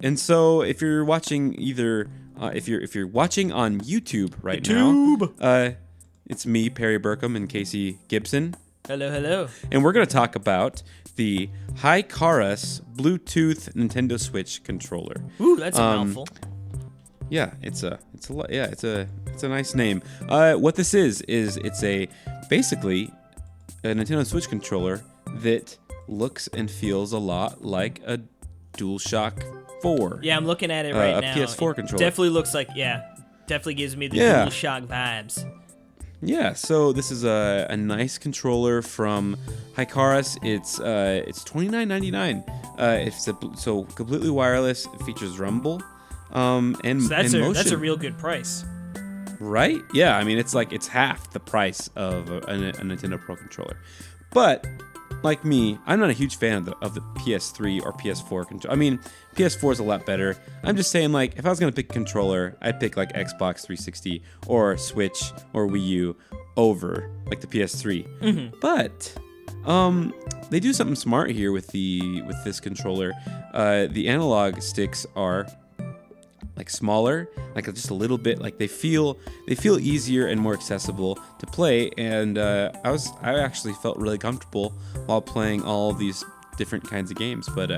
And so if you're watching if you're watching on YouTube right now, it's me, Perry Burkham, and Casey Gibson. Hello. And we're going to talk about the HYCARUS Bluetooth Nintendo Switch controller. Ooh, that's a mouthful. Yeah, it's a nice name. What this is it's basically a Nintendo Switch controller that looks and feels a lot like a Dualshock 4. Yeah, I'm looking at it right now. A PS4 controller. Definitely looks like, definitely gives me the Dualshock vibes. Yeah, so this is a nice controller from HYCARUS. It's $29.99. It's so completely wireless. It features rumble, and motion. That's a real good price. Right? Yeah, I mean it's half the price of a Nintendo Pro controller. But like me, I'm not a huge fan of the PS3 or PS4 controller. I mean, PS4 is a lot better. I'm just saying, like, if I was gonna pick a controller, I'd pick like Xbox 360 or Switch or Wii U over like the PS3. Mm-hmm. But they do something smart here with this controller. The analog sticks are like smaller, like just a little bit, like they feel easier and more accessible to play, and I actually felt really comfortable while playing all these different kinds of games. But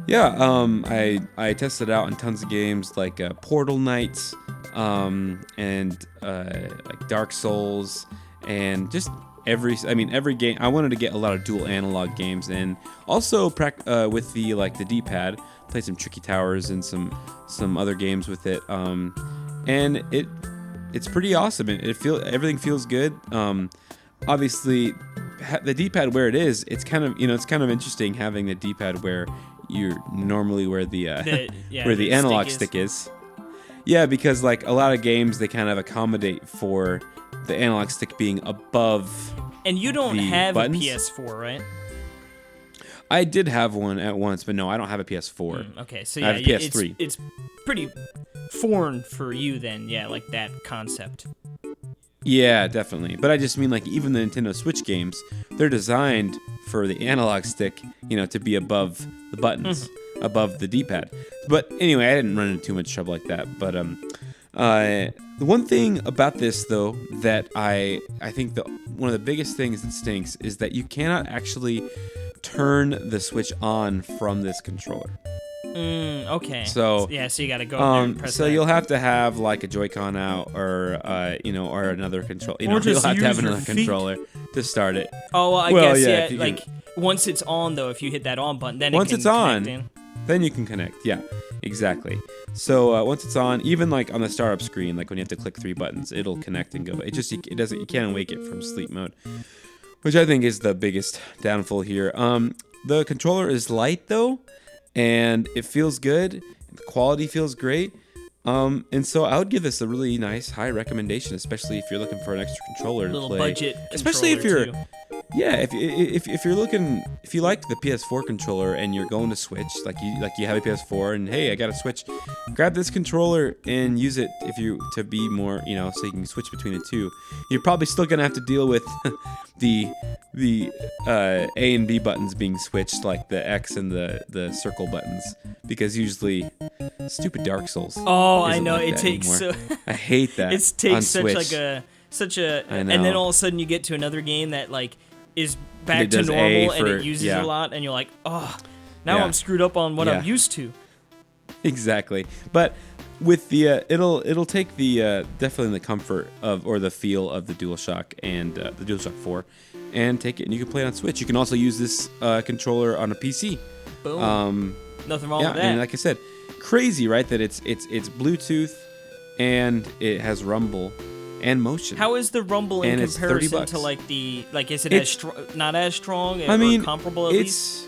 I tested out in tons of games like Portal Knights, and like Dark Souls, and just every game. I wanted to get a lot of dual analog games, and also with the D-pad, play some Tricky Towers and some other games with it. And it's pretty awesome. Everything feels good. Obviously, the D-pad where it is, it's kind of interesting having the D-pad where you're normally where the analog stick is. Yeah, because like a lot of games, they kind of accommodate for the analog stick being above. And you don't have buttons. a PS4, right? I did have one at once, but no, I don't have a PS4. Okay, so I have a PS3. It's pretty foreign for you then, like that concept. Yeah, definitely. But I just mean like even the Nintendo Switch games, they're designed for the analog stick, to be above the buttons, above the D-pad. But anyway, I didn't run into too much trouble like that. But the one thing about this though that I think one of the biggest things that stinks is that you cannot actually turn the Switch on from this controller. Okay. So so you gotta go there and press so that. you'll have to have like a Joy-Con out, or or another controller. Or you'll just have to have use your another feet. controller to start it. Oh, well, I guess if like once it's on though, if you hit that on button, then once it can it's on, connect in. Then you can connect. Yeah, exactly. So once it's on, even like on the startup screen, like when you have to click 3 buttons, it'll connect and go. You can't wake it from sleep mode, which I think is the biggest downfall here. The controller is light though, and it feels good. The quality feels great. And so I would give this a really nice high recommendation, especially if you're looking for an extra controller to play. Budget, especially if you're, too. if you're looking, if you like the PS4 controller and you're going to Switch, like you have a PS4 and hey, I got a Switch, grab this controller and use it to be more, so you can switch between the two. You're probably still gonna have to deal with the A and B buttons being switched, like the X and the circle buttons, because usually stupid Dark Souls. Oh, I know, like it takes so. I hate that. It takes Switch. and then all of a sudden you get to another game that like is back to normal and it uses a lot, and you're like, oh, now I'm screwed up on what I'm used to. Exactly, but with the it'll take the definitely the comfort of or the feel of the DualShock and the DualShock 4, and take it and you can play it on Switch. You can also use this controller on a PC. Boom. Nothing wrong with that. And like I said, crazy, right? That it's Bluetooth and it has rumble and motion. How is the rumble in comparison to is it not as strong or comparable at least?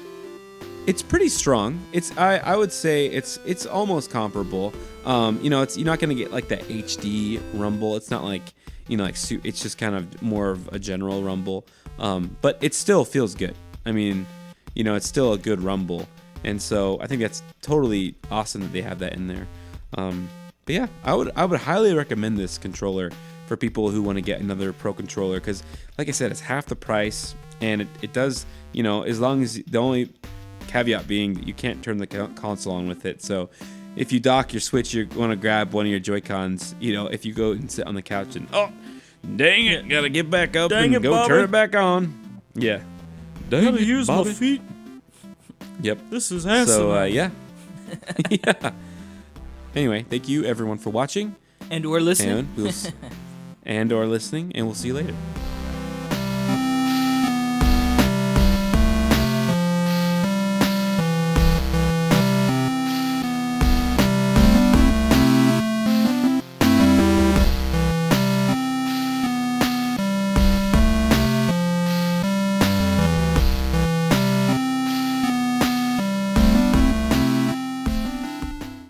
It's pretty strong. I would say it's almost comparable. You're not gonna get like that HD rumble. It's not like it's just kind of more of a general rumble. But it still feels good. I mean, it's still a good rumble. And so I think that's totally awesome that they have that in there. But yeah, I would highly recommend this controller for people who want to get another Pro controller, because like I said, it's half the price, and it does, as long as the only caveat being you can't turn the console on with it. So if you dock your Switch, you want to grab one of your Joy-Cons. If you go and sit on the couch and dang it, gotta get back up and go Bobby. Turn it back on. Yeah, dang gotta use Bobby. My feet. Yep, this is awesome. So yeah. Anyway, thank you everyone for watching and or listening, and or listening, and we'll see you later.